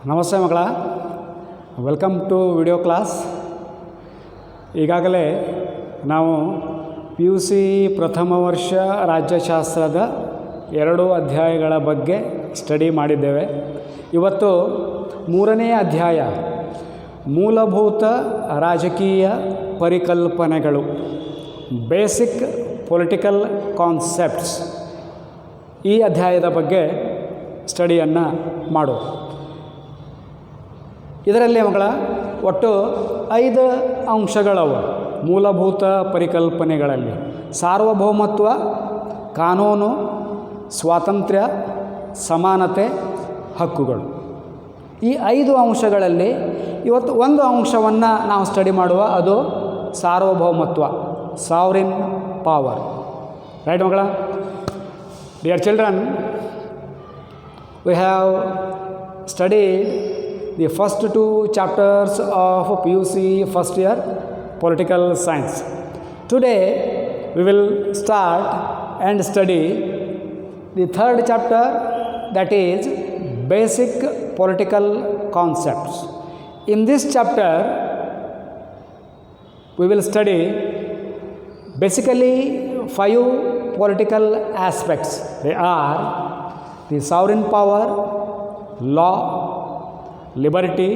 ನಮಸ್ತೆ ಮಕ್ಕಳ, welcome to video class. ಈಗಾಗಲೇ ನಾವು ಪಿ ಯು ಸಿ ಪ್ರಥಮ ವರ್ಷ ರಾಜ್ಯಶಾಸ್ತ್ರದ 2 ಅಧ್ಯಾಯಗಳ ಬಗ್ಗೆ ಸ್ಟಡಿ ಮಾಡಿದ್ದೇವೆ. ಇವತ್ತು 3ನೇ ಅಧ್ಯಾಯ ಮೂಲಭೂತ ರಾಜಕೀಯ ಪರಿಕಲ್ಪನೆಗಳು, ಬೇಸಿಕ್ ಪೊಲಿಟಿಕಲ್ ಕಾನ್ಸೆಪ್ಟ್ಸ್, ಈ ಅಧ್ಯಾಯದ ಬಗ್ಗೆ ಸ್ಟಡಿಯನ್ನು ಮಾಡೋದು. ಇದರಲ್ಲಿ ಮಕ್ಕಳ ಒಟ್ಟು 5 ಅಂಶಗಳವು. ಮೂಲಭೂತ ಪರಿಕಲ್ಪನೆಗಳಲ್ಲಿ ಸಾರ್ವಭೌಮತ್ವ, ಕಾನೂನು, ಸ್ವಾತಂತ್ರ್ಯ, ಸಮಾನತೆ, ಹಕ್ಕುಗಳು. ಈ 5 ಅಂಶಗಳಲ್ಲಿ ಇವತ್ತು ಒಂದು ಅಂಶವನ್ನು ನಾವು ಸ್ಟಡಿ ಮಾಡುವ, ಅದು ಸಾರ್ವಭೌಮತ್ವ, ಸಾವರಿನ್ ಪವರ್. ರೈಟ್ ಮಕ್ಕಳ? Dear children, we have studied the first 2 chapters of PUC first year political science. Today we will start and study the 3rd chapter, that is basic political concepts. In this chapter we will study basically 5 political aspects. They are the sovereign power, law, liberty,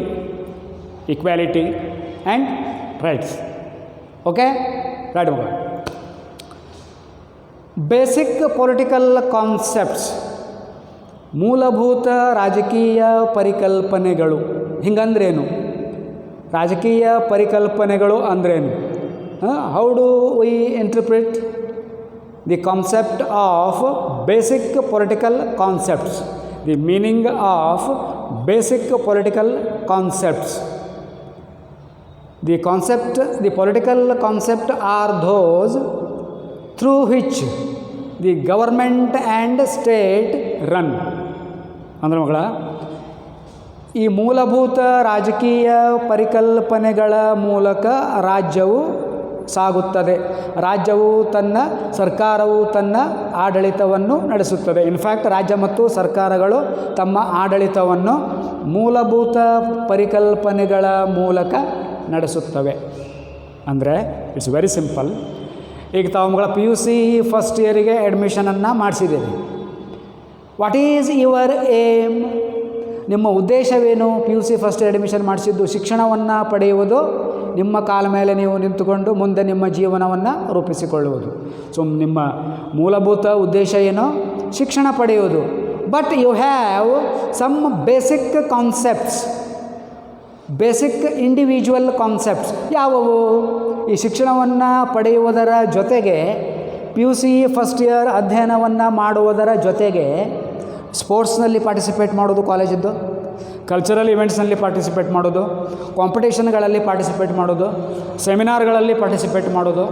equality and rights. Okay? Right over. Basic political concepts, ಮೂಲಭೂತ ರಾಜಕೀಯ ಪರಿಕಲ್ಪನೆಗಳು. ಹಿಂಗಂದ್ರೇನು? ರಾಜಕೀಯ ಪರಿಕಲ್ಪನೆಗಳು ಅಂದ್ರೇನು? How do we interpret the concept of basic political concepts? The meaning of basic political concepts. The political concept are those through which the government and state run. ಅಂದ್ರೆ ಮಕ್ಕಳ, ಈ ಮೂಲಭೂತ ರಾಜಕೀಯ ಪರಿಕಲ್ಪನೆಗಳ ಮೂಲಕ ರಾಜ್ಯವು ಸಾಗುತ್ತದೆ. ಸರ್ಕಾರವು ತನ್ನ ಆಡಳಿತವನ್ನು ನಡೆಸುತ್ತದೆ. ಇನ್ಫ್ಯಾಕ್ಟ್ ರಾಜ್ಯ ಮತ್ತು ಸರ್ಕಾರಗಳು ತಮ್ಮ ಆಡಳಿತವನ್ನು ಮೂಲಭೂತ ಪರಿಕಲ್ಪನೆಗಳ ಮೂಲಕ ನಡೆಸುತ್ತವೆ. ಅಂದರೆ ಇಟ್ಸ್ ವೆರಿ ಸಿಂಪಲ್. ಈಗ ತಾವು ಮಕ್ಕಳ ಪಿ ಯು ಸಿ ಫಸ್ಟ್ ಇಯರಿಗೆ ಅಡ್ಮಿಷನನ್ನು ಮಾಡಿಸಿದ್ದೀರಿ. What is your aim? ನಿಮ್ಮ ಉದ್ದೇಶವೇನು? P U C first year admission ಮಾಡಿಸಿದ್ದು ಶಿಕ್ಷಣವನ್ನು ಪಡೆಯುವುದು, ನಿಮ್ಮ ಕಾಲ ಮೇಲೆ ನೀವು ನಿಂತುಕೊಂಡು ಮುಂದೆ ನಿಮ್ಮ ಜೀವನವನ್ನು ರೂಪಿಸಿಕೊಳ್ಳುವುದು. ಸೊ ನಿಮ್ಮ ಮೂಲಭೂತ ಉದ್ದೇಶ ಏನು? ಶಿಕ್ಷಣ ಪಡೆಯುವುದು. But you have some basic concepts, basic individual concepts. ಯಾವುವು? ಈ ಶಿಕ್ಷಣವನ್ನು ಪಡೆಯುವುದರ ಜೊತೆಗೆ, P U C first year ಅಧ್ಯಯನವನ್ನು ಮಾಡುವುದರ ಜೊತೆಗೆ ಸ್ಪೋರ್ಟ್ಸ್ನಲ್ಲಿ ಪಾರ್ಟಿಸಿಪೇಟ್ ಮಾಡೋದು, ಕಾಲೇಜಿದ್ದು ಕಲ್ಚರಲ್ ಇವೆಂಟ್ಸ್ನಲ್ಲಿ ಪಾರ್ಟಿಸಿಪೇಟ್ ಮಾಡೋದು, ಕಾಂಪಿಟೇಷನ್ಗಳಲ್ಲಿ ಪಾರ್ಟಿಸಿಪೇಟ್ ಮಾಡೋದು, ಸೆಮಿನಾರ್ಗಳಲ್ಲಿ ಪಾರ್ಟಿಸಿಪೇಟ್ ಮಾಡೋದು,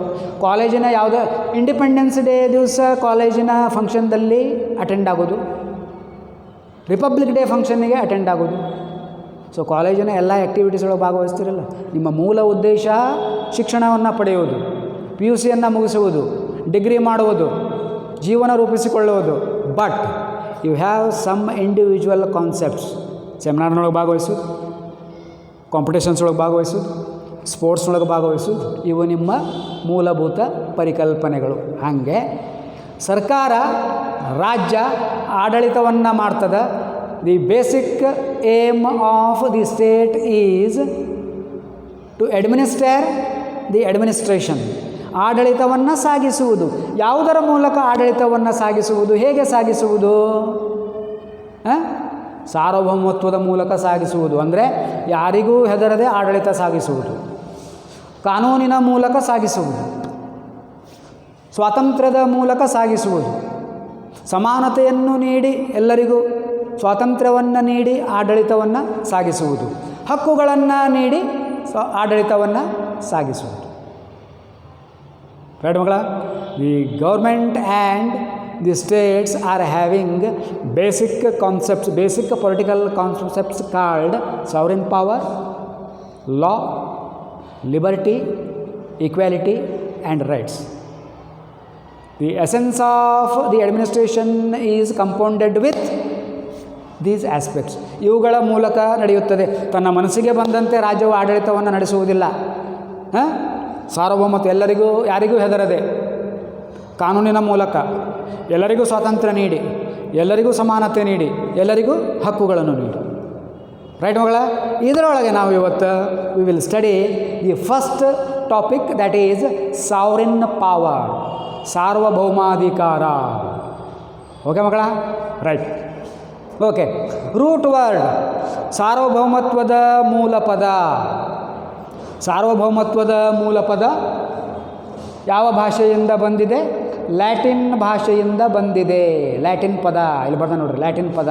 ಕಾಲೇಜಿನ ಯಾವುದೇ ಇಂಡಿಪೆಂಡೆನ್ಸ್ ಡೇ ದಿವಸ ಕಾಲೇಜಿನ ಫಂಕ್ಷನ್ದಲ್ಲಿ ಅಟೆಂಡ್ ಆಗೋದು, ರಿಪಬ್ಲಿಕ್ ಡೇ ಫಂಕ್ಷನ್ನಿಗೆ ಅಟೆಂಡ್ ಆಗೋದು. ಸೊ ಕಾಲೇಜಿನ ಎಲ್ಲ ಆ್ಯಕ್ಟಿವಿಟೀಸ್ ಒಳಗೆ ಭಾಗವಹಿಸ್ತಿರಲ್ಲ. ನಿಮ್ಮ ಮೂಲ ಉದ್ದೇಶ ಶಿಕ್ಷಣವನ್ನು ಪಡೆಯುವುದು, ಪಿ ಯು ಸಿಯನ್ನು ಮುಗಿಸುವುದು, ಡಿಗ್ರಿ ಮಾಡುವುದು, ಜೀವನ ರೂಪಿಸಿಕೊಳ್ಳುವುದು. But you have some individual concepts. ಸೆಮಿನಾರ್ನೊಳಗೆ ಭಾಗವಹಿಸೋದು, ಕಾಂಪಿಟೇಷನ್ಸ್ ಒಳಗೆ ಭಾಗವಹಿಸೋದು, ಸ್ಪೋರ್ಟ್ಸ್ನೊಳಗೆ ಭಾಗವಹಿಸೋದು, ಇವು ನಿಮ್ಮ ಮೂಲಭೂತ ಪರಿಕಲ್ಪನೆಗಳು. ಹಾಗೆ ಸರ್ಕಾರ, ರಾಜ್ಯ ಆಡಳಿತವನ್ನು ಮಾಡ್ತದೆ. The basic aim of the state is to administer the administration. ಆಡಳಿತವನ್ನು ಸಾಗಿಸುವುದು. ಯಾವುದರ ಮೂಲಕ ಆಡಳಿತವನ್ನು ಸಾಗಿಸುವುದು? ಹೇಗೆ ಸಾಗಿಸುವುದು? ಸಾರ್ವಭೌಮತ್ವದ ಮೂಲಕ ಸಾಗಿಸುವುದು. ಅಂದರೆ ಯಾರಿಗೂ ಹೆದರದೆ ಆಡಳಿತ ಸಾಗಿಸುವುದು. ಕಾನೂನಿನ ಮೂಲಕ ಸಾಗಿಸುವುದು. ಸ್ವಾತಂತ್ರ್ಯದ ಮೂಲಕ ಸಾಗಿಸುವುದು. ಸಮಾನತೆಯನ್ನು ನೀಡಿ, ಎಲ್ಲರಿಗೂ ಸ್ವಾತಂತ್ರ್ಯವನ್ನು ನೀಡಿ ಆಡಳಿತವನ್ನು ಸಾಗಿಸುವುದು. ಹಕ್ಕುಗಳನ್ನು ನೀಡಿ ಆಡಳಿತವನ್ನು ಸಾಗಿಸುವುದು. ರೈಟ್ ಮಕ್ಕಳ? The government and the states are having basic concepts, basic political concepts called sovereign power, law, liberty, equality and rights. The essence of the administration is compounded with these aspects ಇವುಗಳ ಮೂಲಕ ನಡೆಯುತ್ತದೆ. ತನ್ನ ಮನಸ್ಸಿಗೆ ಬಂದಂತೆ ರಾಜ್ಯವು ಆಡಳಿತವನ್ನು ನಡೆಸುವುದಿಲ್ಲ. ಸಾರ್ವಭೌಮತ್ವ ಎಲ್ಲರಿಗೂ ಯಾರಿಗೂ ಹೆದರದೆ ಕಾನೂನಿನ ಮೂಲಕ ಎಲ್ಲರಿಗೂ ಸ್ವಾತಂತ್ರ್ಯ ನೀಡಿ, ಎಲ್ಲರಿಗೂ ಸಮಾನತೆ ನೀಡಿ, ಎಲ್ಲರಿಗೂ ಹಕ್ಕುಗಳನ್ನು ನೀಡಿ. ರೈಟ್ ಮಗಳ? ಇದರೊಳಗೆ ನಾವು ಇವತ್ತು we will study the first topic, that is sovereign power, ಸಾರ್ವಭೌಮಾಧಿಕಾರ. ಓಕೆ ಮಗಳ? ರೈಟ್. ಓಕೆ. ರೂಟ್ ವರ್ಡ್, ಸಾರ್ವಭೌಮತ್ವದ ಮೂಲ ಪದ. ಸಾರ್ವಭೌಮತ್ವದ ಮೂಲ ಪದ ಯಾವ ಭಾಷೆಯಿಂದ ಬಂದಿದೆ? ಲ್ಯಾಟಿನ್ ಭಾಷೆಯಿಂದ ಬಂದಿದೆ. ಲ್ಯಾಟಿನ್ ಪದ ಇಲ್ಲಿ ಬರ್ತಾನೆ ನೋಡ್ರಿ, ಲ್ಯಾಟಿನ್ ಪದ.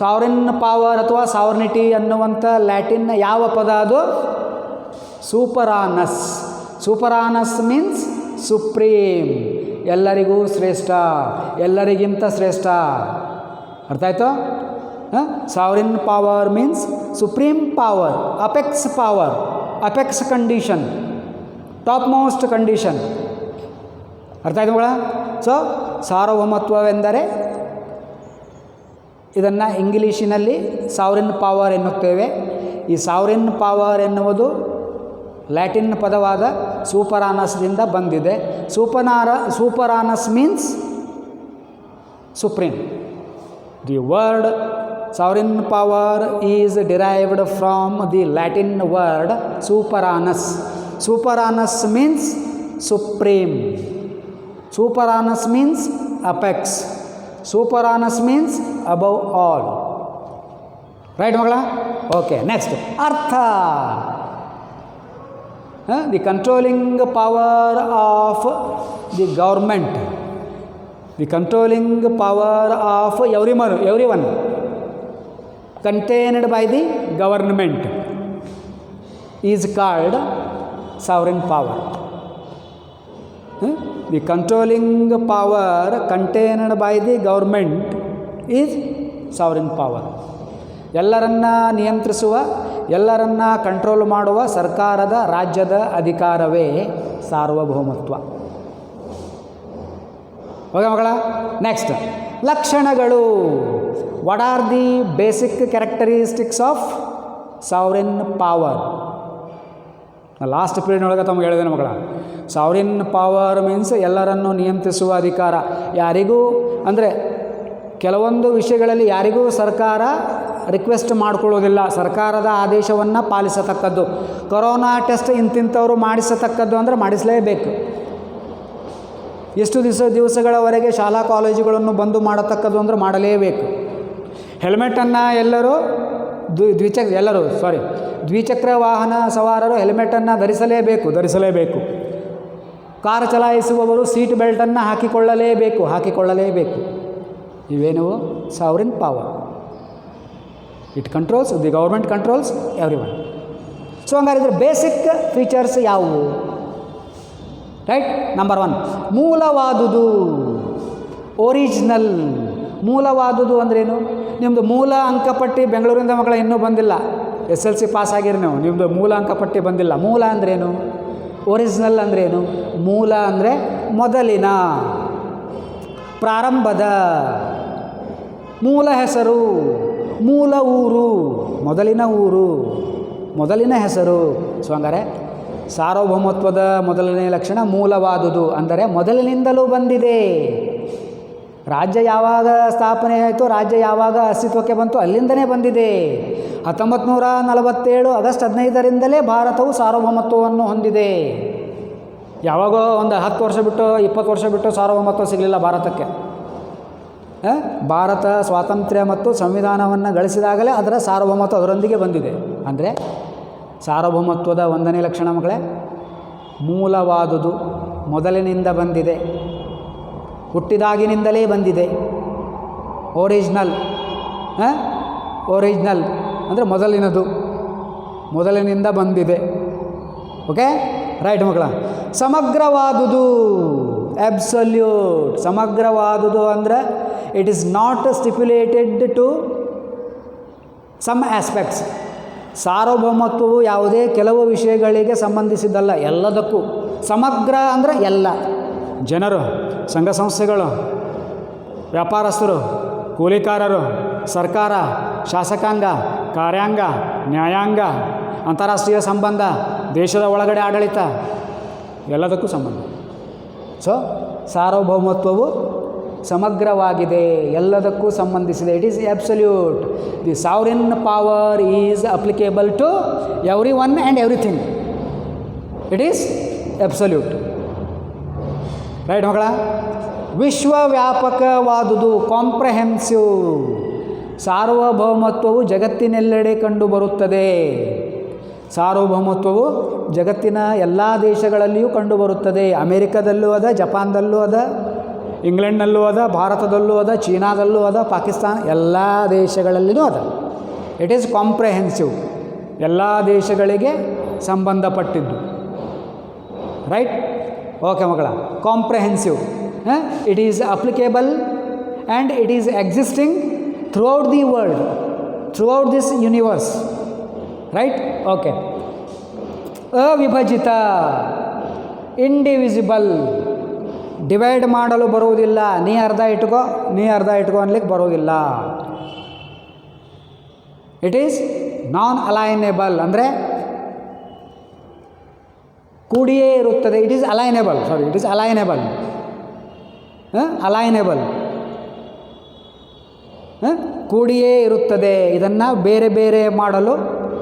ಸಾವರಿನ್ ಪವರ್ ಅಥವಾ ಸಾವರ್ನಿಟಿ ಅನ್ನುವಂಥ ಲ್ಯಾಟಿನ್ ಯಾವ ಪದ ಅದು? ಸೂಪರಾನಸ್. ಸೂಪರಾನಸ್ ಮೀನ್ಸ್ ಸುಪ್ರೀಂ, ಎಲ್ಲರಿಗೂ ಶ್ರೇಷ್ಠ, ಎಲ್ಲರಿಗಿಂತ ಶ್ರೇಷ್ಠ. ಅರ್ಥ ಆಯಿತು? Sovereign power means supreme power, apex power, apex condition, top most condition. ಅರ್ಥ ಆಯ್ತು ಮಗಳ? ಸೊ ಸಾರ್ವಭೌಮತ್ವವೆಂದರೆ ಇದನ್ನು ಇಂಗ್ಲೀಷಿನಲ್ಲಿ ಸಾವರಿನ್ ಪವರ್ ಎನ್ನುತ್ತೇವೆ. ಈ ಸಾವರಿನ್ ಪವರ್ ಎನ್ನುವುದು ಲ್ಯಾಟಿನ್ ಪದವಾದ ಸೂಪರಾನಸ್ದಿಂದ ಬಂದಿದೆ. Superanus means supreme. The word sovereign power is derived from the Latin word superanus. Superanus means supreme. Superanus means apex. Superanus means above all. Right ಮಗಳ? Okay. Next ಅರ್ಥ. The controlling power of the government. The controlling power of everyone contained by the government is called sovereign power. The controlling power contained by the government is sovereign power. ಎಲ್ಲರನ್ನ ನಿಯಂತ್ರಿಸುವ, ಎಲ್ಲರನ್ನ control ಮಾಡುವ ಸರ್ಕಾರದ, ರಾಜ್ಯದ ಅಧಿಕಾರವೇ ಸಾರ್ವಭೌಮತ್ವ. Okay ಮಗಳ? Next ಲಕ್ಷಣಗಳು. What are the basic characteristics of sovereign power? Last ಪೀರಿಯಡ್ನೊಳಗೆ ತಮಗೆ ಹೇಳಿದೆ ಮಗಳ. ಸಾವರಿನ್ ಪವರ್ ಮೀನ್ಸ್ ಎಲ್ಲರನ್ನು ನಿಯಂತ್ರಿಸುವ ಅಧಿಕಾರ. ಯಾರಿಗೂ ಅಂದರೆ ಕೆಲವೊಂದು ವಿಷಯಗಳಲ್ಲಿ ಯಾರಿಗೂ ಸರ್ಕಾರ ರಿಕ್ವೆಸ್ಟ್ ಮಾಡಿಕೊಳ್ಳೋದಿಲ್ಲ, ಸರ್ಕಾರದ ಆದೇಶವನ್ನು ಪಾಲಿಸತಕ್ಕದ್ದು. ಕೊರೋನಾ ಟೆಸ್ಟ್ ಇಂತಿಂಥವರು ಮಾಡಿಸತಕ್ಕದ್ದು ಅಂದರೆ ಮಾಡಿಸಲೇಬೇಕು. ಎಷ್ಟು ದಿವಸಗಳವರೆಗೆ ಶಾಲಾ ಕಾಲೇಜುಗಳನ್ನು ಬಂದು ಮಾಡತಕ್ಕದ್ದು ಅಂದರೆ ಮಾಡಲೇಬೇಕು. ಹೆಲ್ಮೆಟನ್ನು ದ್ವಿಚಕ್ರ ವಾಹನ ಸವಾರರು ಹೆಲ್ಮೆಟನ್ನು ಧರಿಸಲೇಬೇಕು. ಕಾರ್ ಚಲಾಯಿಸುವವರು ಸೀಟ್ ಬೆಲ್ಟನ್ನು ಹಾಕಿಕೊಳ್ಳಲೇಬೇಕು. ಇವೇನು? Sovereign power. It controls, the government controls everyone. So ಹಂಗಾರಿದ್ರೆ ಬೇಸಿಕ್ ಫೀಚರ್ಸ್ ಯಾವುವು? ರೈಟ್. ನಂಬರ್ 1 ಮೂಲವಾದುದು, ಒರಿಜಿನಲ್. ಮೂಲವಾದುದು ಅಂದ್ರೇನು? ನಿಮ್ಮದು ಮೂಲ ಅಂಕಪಟ್ಟಿ ಬೆಂಗಳೂರಿಂದ ಮಕ್ಕಳ ಇನ್ನೂ ಬಂದಿಲ್ಲ, SLC ಪಾಸ್ ಆಗಿರಿ ನೀವು, ನಿಮ್ಮದು ಮೂಲ ಅಂಕಪಟ್ಟಿ ಬಂದಿಲ್ಲ. ಮೂಲ ಅಂದ್ರೇನು? ಒರಿಜಿನಲ್ ಅಂದ್ರೇನು? ಮೂಲ ಅಂದರೆ ಮೊದಲಿನ, ಪ್ರಾರಂಭದ, ಮೂಲ ಹೆಸರು, ಮೂಲ ಊರು, ಮೊದಲಿನ ಹೆಸರು. ಸೊ ಹಂಗಾರೆ ಸಾರ್ವಭೌಮತ್ವದ ಮೊದಲನೇ ಲಕ್ಷಣ ಮೂಲವಾದುದು, ಅಂದರೆ ಮೊದಲಿನಿಂದಲೂ ಬಂದಿದೆ. ರಾಜ್ಯ ಯಾವಾಗ ಸ್ಥಾಪನೆ ಆಯಿತು, ರಾಜ್ಯ ಯಾವಾಗ ಅಸ್ತಿತ್ವಕ್ಕೆ ಬಂತು, ಅಲ್ಲಿಂದನೇ ಬಂದಿದೆ. 1947 ಆಗಸ್ಟ್ 15ರಿಂದಲೇ ಭಾರತವು ಸಾರ್ವಭೌಮತ್ವವನ್ನು ಹೊಂದಿದೆ. ಯಾವಾಗೋ ಒಂದು 10 ವರ್ಷ ಬಿಟ್ಟು 20 ವರ್ಷ ಬಿಟ್ಟು ಸಾರ್ವಭೌಮತ್ವ ಸಿಗಲಿಲ್ಲ ಭಾರತಕ್ಕೆ. ಭಾರತ ಸ್ವಾತಂತ್ರ್ಯ ಮತ್ತು ಸಂವಿಧಾನವನ್ನು ಗಳಿಸಿದಾಗಲೇ ಅದರ ಸಾರ್ವಭೌಮತ್ವ ಅದರೊಂದಿಗೆ ಬಂದಿದೆ. ಅಂದರೆ ಸಾರ್ವಭೌಮತ್ವದ 1ನೇ ಲಕ್ಷಣ ಮಕ್ಕಳೇ ಮೂಲವಾದುದು, ಮೊದಲಿನಿಂದ ಬಂದಿದೆ, ಹುಟ್ಟಿದಾಗಿನಿಂದಲೇ ಬಂದಿದೆ. ಒರಿಜಿನಲ್ ಅಂದರೆ ಮೊದಲಿನಿಂದ ಬಂದಿದೆ. ಓಕೆ, ರೈಟ್ ಮಕ್ಕಳ. ಸಮಗ್ರವಾದುದು, ಅಬ್ಸಲ್ಯೂಟ್. ಸಮಗ್ರವಾದುದು ಅಂದರೆ it is not stipulated to some aspects. ಸಾರ್ವಭೌಮತ್ವವು ಯಾವುದೇ ಕೆಲವು ವಿಷಯಗಳಿಗೆ ಸಂಬಂಧಿಸಿದ್ದಲ್ಲ, ಎಲ್ಲದಕ್ಕೂ. ಸಮಗ್ರ ಅಂದರೆ ಎಲ್ಲ ಜನರು, ಸಂಘ ಸಂಸ್ಥೆಗಳು, ವ್ಯಾಪಾರಸ್ಥರು, ಕೂಲಿಕಾರರು, ಸರ್ಕಾರ, ಶಾಸಕಾಂಗ, ಕಾರ್ಯಾಂಗ, ನ್ಯಾಯಾಂಗ, ಅಂತಾರಾಷ್ಟ್ರೀಯ ಸಂಬಂಧ, ದೇಶದ ಒಳಗಡೆ ಆಡಳಿತ, ಎಲ್ಲದಕ್ಕೂ ಸಂಬಂಧ. ಸೊ ಸಾರ್ವಭೌಮತ್ವವು ಸಮಗ್ರವಾಗಿದೆ, ಎಲ್ಲದಕ್ಕೂ ಸಂಬಂಧಿಸಿದೆ. It is absolute. The sovereign power is applicable to every one and everything. It is absolute. Right ಮಕ್ಕಳ? ವಿಶ್ವವ್ಯಾಪಕವಾದುದು, ಕಾಂಪ್ರಹೆನ್ಸಿವ್. ಸಾರ್ವಭೌಮತ್ವವು ಜಗತ್ತಿನೆಲ್ಲೆಡೆ ಕಂಡುಬರುತ್ತದೆ. ಸಾರ್ವಭೌಮತ್ವವು ಜಗತ್ತಿನ ಎಲ್ಲ ದೇಶಗಳಲ್ಲಿಯೂ ಕಂಡುಬರುತ್ತದೆ. ಅಮೇರಿಕಾದಲ್ಲೂ ಅದ, ಜಪಾನ್ದಲ್ಲೂ ಅದ, ಇಂಗ್ಲೆಂಡ್ನಲ್ಲೂ ಅದ, ಭಾರತದಲ್ಲೂ ಅದ, ಚೀನಾದಲ್ಲೂ ಅದ, ಪಾಕಿಸ್ತಾನ, ಎಲ್ಲ ದೇಶಗಳಲ್ಲಿಯೂ ಅದ. ಇಟ್ ಈಸ್ ಕಾಂಪ್ರಹೆನ್ಸಿವ್, ಎಲ್ಲ ದೇಶಗಳಿಗೆ ಸಂಬಂಧಪಟ್ಟಿದ್ದು. ರೈಟ್? ಓಕೆ ಮಕ್ಕಳ, comprehensive. It is applicable and it is existing throughout the world, throughout this universe. Right? Okay. ಅವಿಭಜಿತ, ಇಂಡಿವಿಸಿಬಲ್, ಡಿವೈಡ್ ಮಾಡಲು ಬರುವುದಿಲ್ಲ. ನೀ ಅರ್ಧ ಇಟ್ಕೋ, ನೀ ಅರ್ಧ ಇಟ್ಕೋ ಅನ್ಲಿಕ್ಕೆ ಬರೋದಿಲ್ಲ. ಇಟ್ ಈಸ್ ನಾನ್ ಅಲೈನೇಬಲ್, ಅಂದರೆ ಕೂಡಿಯೇ ಇರುತ್ತದೆ. It is alienable, sorry, it is alienable. Alienable, ಕೂಡಿಯೇ ಇರುತ್ತದೆ. ಇದನ್ನು ಬೇರೆ ಬೇರೆ ಮಾಡಲು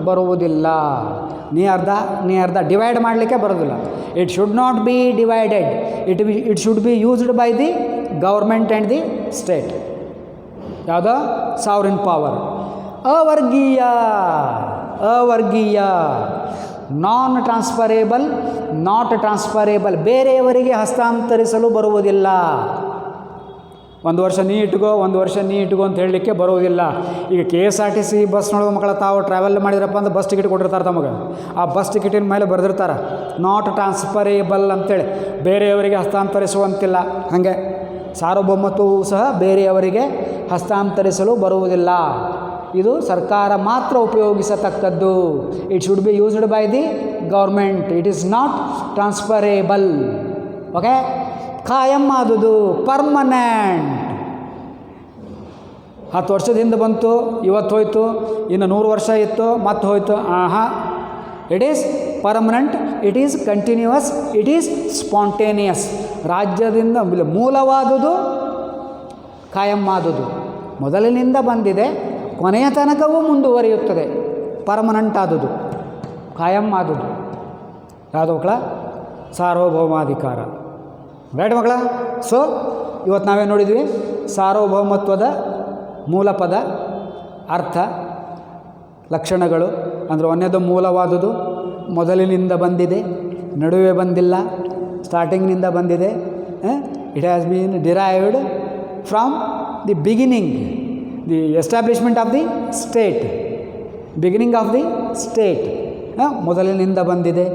ಬರುವುದಿಲ್ಲ. ನೀ ಅರ್ಧ ಡಿವೈಡ್ ಮಾಡಲಿಕ್ಕೆ ಬರೋದಿಲ್ಲ. It should not be divided. It should be used by the government and the state. ಯಾವುದೋ ಸಾವರಿನ್ ಪವರ್. ಅವರ್ಗೀಯ, ನಾನ್ ಟ್ರಾನ್ಸ್ಫರೇಬಲ್, ನಾಟ್ ಟ್ರಾನ್ಸ್ಫರೇಬಲ್, ಬೇರೆಯವರಿಗೆ ಹಸ್ತಾಂತರಿಸಲು ಬರುವುದಿಲ್ಲ. ಒಂದು ವರ್ಷ ನೀ ಇಟ್ಕೋ, ಒಂದು ವರ್ಷ ನೀ ಇಟ್ಕೋ ಅಂತ ಹೇಳಲಿಕ್ಕೆ ಬರುವುದಿಲ್ಲ. ಈಗ KSRTC ಬಸ್ನೊಳಗೆ ಮಕ್ಕಳ ತಾವು ಟ್ರಾವೆಲ್ ಮಾಡಿದ್ರಪ್ಪ ಅಂದ್ರೆ ಬಸ್ ಟಿಕೆಟ್ ಕೊಟ್ಟಿರ್ತಾರೆ ತಮಗೆ. ಆ ಬಸ್ ಟಿಕೆಟಿನ ಮೇಲೆ ಬರೆದಿರ್ತಾರೆ ನಾಟ್ ಟ್ರಾನ್ಸ್ಫರೇಬಲ್ ಅಂತೇಳಿ, ಬೇರೆಯವರಿಗೆ ಹಸ್ತಾಂತರಿಸುವಂತಿಲ್ಲ. ಹಾಗೆ ಸಾರ್ವಭೌಮತ್ವವು ಸಹ ಬೇರೆಯವರಿಗೆ ಹಸ್ತಾಂತರಿಸಲು ಬರುವುದಿಲ್ಲ. ಇದು ಸರ್ಕಾರ ಮಾತ್ರ ಉಪಯೋಗಿಸತಕ್ಕದ್ದು. It should be used by the government. It is not transferable. Okay. ಖಾಯಂ ಆದುದು, ಪರ್ಮನೆಂಟ್. 10 ವರ್ಷದ ಹಿಂದೆ ಬಂತು, ಇವತ್ತು ಹೋಯ್ತು, ಇನ್ನು 100 ವರ್ಷ ಇತ್ತು, ಮತ್ತೆ ಹೋಯ್ತು. It is permanent, it is continuous, it is spontaneous. ರಾಜ್ಯದಿಂದ ಮೂಲವಾದುದು, ಖಾಯಂ ಆದುದು, ಮೊದಲಿನಿಂದ ಬಂದಿದೆ, ಕೊನೆಯ ತನಕವೂ ಮುಂದುವರಿಯುತ್ತದೆ. ಪರ್ಮನೆಂಟ್ ಆದುದು, ಖಾಯಂ ಆದುದು. ಯಾವುದು ಮಕ್ಕಳ? ಸಾರ್ವಭೌಮಾಧಿಕಾರ. ರೈಟ್ ಮಕ್ಕಳ? ಸೊ ಇವತ್ತು ನಾವೇನು ನೋಡಿದ್ವಿ? ಸಾರ್ವಭೌಮತ್ವದ ಮೂಲ ಪದ, ಅರ್ಥ, ಲಕ್ಷಣಗಳು. ಅಂದರೆ ಒಂದೇದು ಮೂಲವಾದುದು, ಮೊದಲಿನಿಂದ ಬಂದಿದೆ, ನಡುವೆ ಬಂದಿಲ್ಲ, ಸ್ಟಾರ್ಟಿಂಗ್ನಿಂದ ಬಂದಿದೆ. It has been derived from the beginning, the establishment of the state, beginning of the state. ಮೊದಲಿನಿಂದ ಬಂದಿದೆ.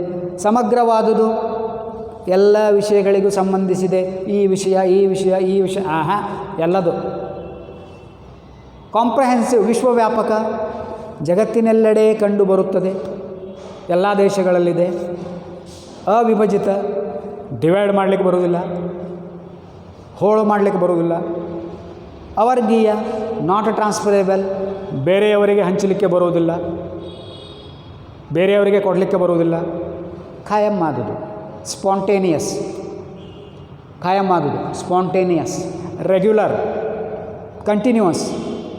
ಸಮಗ್ರವಾದುದು, ಎಲ್ಲ ವಿಷಯಗಳಿಗೂ ಸಂಬಂಧಿಸಿದೆ. ಈ ವಿಷಯ ಎಲ್ಲದು. ಕಾಂಪ್ರಹೆನ್ಸಿವ್, ವಿಶ್ವವ್ಯಾಪಕ, ಜಗತ್ತಿನೆಲ್ಲೆಡೆ ಕಂಡುಬರುತ್ತದೆ, ಎಲ್ಲ ದೇಶಗಳಲ್ಲಿದೆ. ಅವಿಭಜಿತ, ಡಿವೈಡ್ ಮಾಡಲಿಕ್ಕೆ ಬರುವುದಿಲ್ಲ, ಹೋಳು ಮಾಡಲಿಕ್ಕೆ ಬರುವುದಿಲ್ಲ. ಅವರ್ಗೀಯ, ನಾಟ್ ಟ್ರಾನ್ಸ್ಫರೇಬಲ್, ಬೇರೆಯವರಿಗೆ ಹಂಚಲಿಕ್ಕೆ ಬರುವುದಿಲ್ಲ, ಬೇರೆಯವರಿಗೆ ಕೊಡಲಿಕ್ಕೆ ಬರುವುದಿಲ್ಲ. ಖಾಯಂ ಆದುದು, ಸ್ಪಾಂಟೇನಿಯಸ್. ಖಾಯಂ ಆದುದು, spontaneous. Regular, continuous,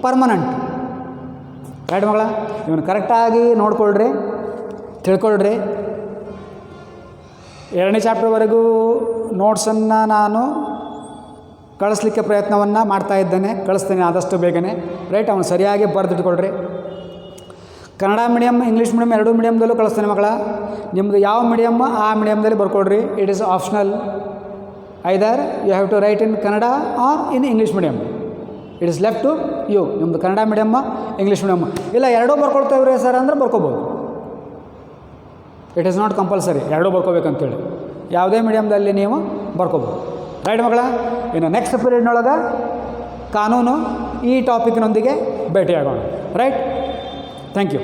permanent. Right ಮಕ್ಕಳ? ಇವನು ಕರೆಕ್ಟಾಗಿ ನೋಡ್ಕೊಳ್ರಿ, ತಿಳ್ಕೊಳ್ರಿ. 2ನೇ ಚಾಪ್ಟರ್ವರೆಗೂ ನೋಟ್ಸನ್ನು ನಾನು ಕಳಿಸ್ಲಿಕ್ಕೆ ಪ್ರಯತ್ನವನ್ನು ಮಾಡ್ತಾಯಿದ್ದೇನೆ, ಕಳಿಸ್ತೇನೆ ಆದಷ್ಟು ಬೇಗನೆ. ರೈಟ್? ಅವನು ಸರಿಯಾಗಿ ಬರೆದಿಟ್ಕೊಳ್ರಿ. ಕನ್ನಡ ಮೀಡಿಯಮ್, ಇಂಗ್ಲೀಷ್ ಮೀಡಿಯಮ್, ಎರಡೂ ಮೀಡಿಯಮ್ದಲ್ಲೂ ಕಳಿಸ್ತೇನೆ ಮಕ್ಕಳ. ನಿಮ್ಮದು ಯಾವ ಮೀಡಿಯಮ್ ಆ ಮೀಡಿಯಮ್ದಲ್ಲಿ ಬರ್ಕೊಳ್ರಿ. It is optional. Either you have to write in Kannada or in English medium. It is left to you. ನಿಮ್ಮದು ಕನ್ನಡ ಮೀಡಿಯಮ್ಮ, ಇಂಗ್ಲೀಷ್ ಮೀಡಿಯಮ್ಮ. ಇಲ್ಲ ಎರಡೂ ಬರ್ಕೊಳ್ತೇವ್ರಿ ಸರ್ ಅಂದರೆ ಬರ್ಕೋಬೋದು. ಇಟ್ ಈಸ್ ನಾಟ್ ಕಂಪಲ್ಸರಿ ಎರಡೂ ಬರ್ಕೋಬೇಕಂತೇಳಿ. ಯಾವುದೇ ಮೀಡಿಯಮ್ದಲ್ಲಿ ನೀವು ಬರ್ಕೋಬೋದು. ರೈಟ್ ಮಕ್ಕಳ? ಇನ್ನು ನೆಕ್ಸ್ಟ್ ಪೀರಿಯಡ್ನೊಳಗೆ ಕಾನೂನು ಈ ಟಾಪಿಕ್ನೊಂದಿಗೆ ಭೇಟಿಯಾಗೋಣ. ರೈಟ್? Thank you.